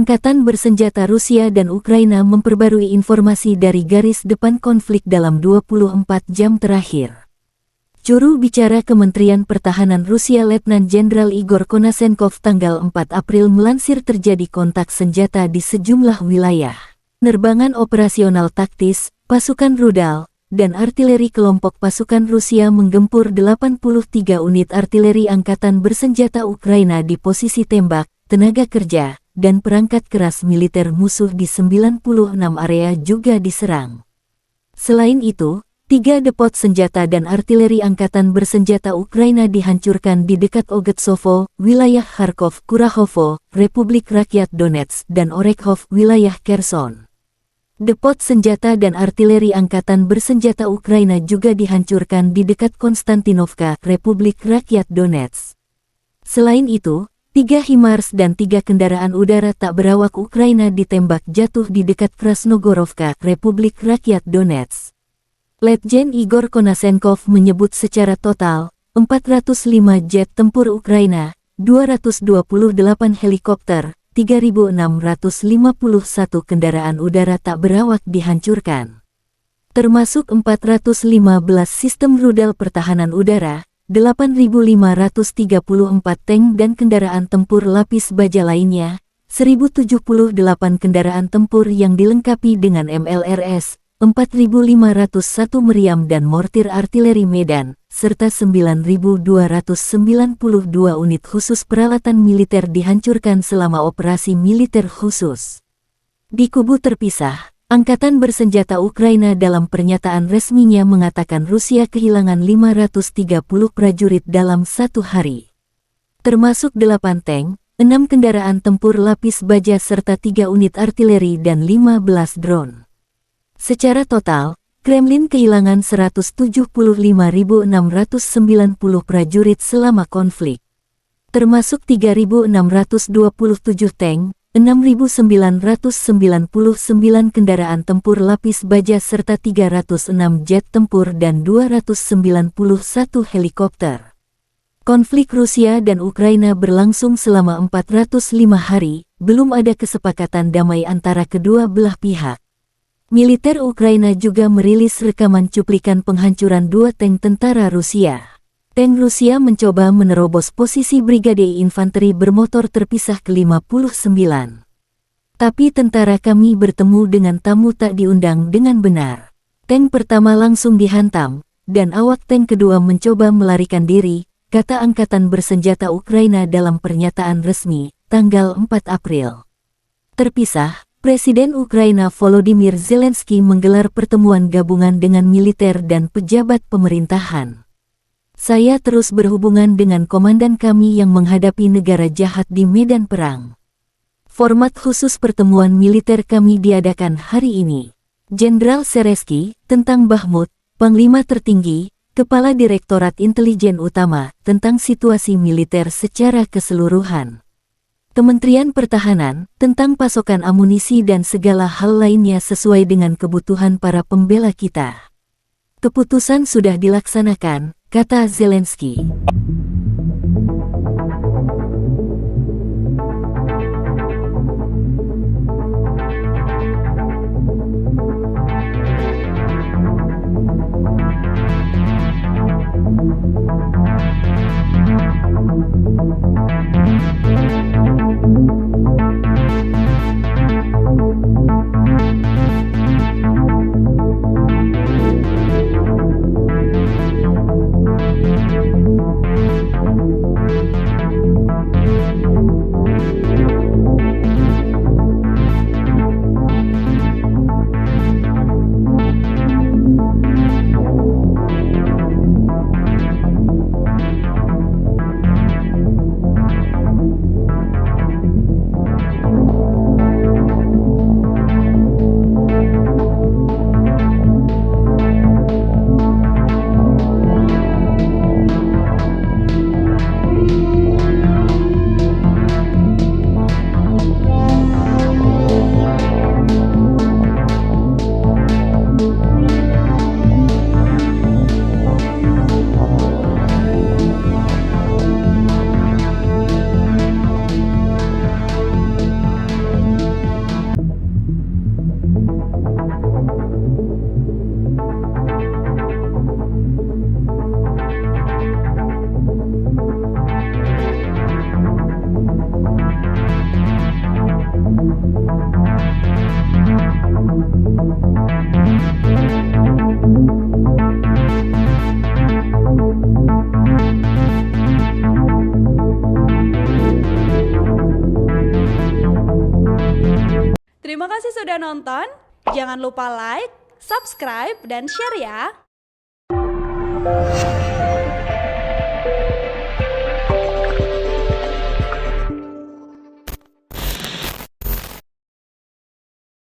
Angkatan bersenjata Rusia dan Ukraina memperbarui informasi dari garis depan konflik dalam 24 jam terakhir. Juru bicara Kementerian Pertahanan Rusia Letnan Jenderal Igor Konasenkov tanggal 4 April melansir terjadi kontak senjata di sejumlah wilayah. Penerbangan operasional taktis, pasukan rudal, dan artileri kelompok pasukan Rusia menggempur 83 unit artileri angkatan bersenjata Ukraina di posisi tembak, tenaga kerja, dan perangkat keras militer musuh di 96 area juga diserang. Selain itu, 3 depot senjata dan artileri angkatan bersenjata Ukraina dihancurkan di dekat Ogetsovo, wilayah Kharkov, Kurahovo, Republik Rakyat Donetsk, dan Orekhov, wilayah Kherson. Depot senjata dan artileri angkatan bersenjata Ukraina juga dihancurkan di dekat Konstantinovka, Republik Rakyat Donetsk. Selain itu, 3 HIMARS dan 3 kendaraan udara tak berawak Ukraina ditembak jatuh di dekat Krasnogorovka, Republik Rakyat Donetsk. Letjen Igor Konasenkov menyebut secara total, 405 jet tempur Ukraina, 228 helikopter, 3.651 kendaraan udara tak berawak dihancurkan. Termasuk 415 sistem rudal pertahanan udara, 8.534 tank dan kendaraan tempur lapis baja lainnya, 1.078 kendaraan tempur yang dilengkapi dengan MLRS, 4.501 meriam dan mortir artileri Medan, serta 9.292 unit khusus peralatan militer dihancurkan selama operasi militer khusus. Di kubu terpisah, Angkatan bersenjata Ukraina dalam pernyataan resminya mengatakan Rusia kehilangan 530 prajurit dalam 1 hari. Termasuk 8 tank, 6 kendaraan tempur lapis baja serta 3 unit artileri dan 15 drone. Secara total, Kremlin kehilangan 175.690 prajurit selama konflik. Termasuk 3.627 tank, 6.999 kendaraan tempur lapis baja serta 306 jet tempur dan 291 helikopter. Konflik Rusia dan Ukraina berlangsung selama 405 hari, belum ada kesepakatan damai antara kedua belah pihak. Militer Ukraina juga merilis rekaman cuplikan penghancuran 2 tank tentara Rusia. Tank Rusia mencoba menerobos posisi Brigade Infanteri bermotor terpisah ke-59. Tapi tentara kami bertemu dengan tamu tak diundang dengan benar. Tank pertama langsung dihantam, dan awak tank kedua mencoba melarikan diri, kata Angkatan Bersenjata Ukraina dalam pernyataan resmi, tanggal 4 April. Terpisah, Presiden Ukraina Volodymyr Zelensky menggelar pertemuan gabungan dengan militer dan pejabat pemerintahan. Saya terus berhubungan dengan komandan kami yang menghadapi negara jahat di medan perang. Format khusus pertemuan militer kami diadakan hari ini. Jenderal Seresky, tentang Bakhmut, Panglima Tertinggi, Kepala Direktorat Intelijen Utama, tentang situasi militer secara keseluruhan. Kementerian Pertahanan, tentang pasokan amunisi dan segala hal lainnya sesuai dengan kebutuhan para pembela kita. Keputusan sudah dilaksanakan, kata Zelensky. sudah nonton. Jangan lupa like, subscribe, dan share ya.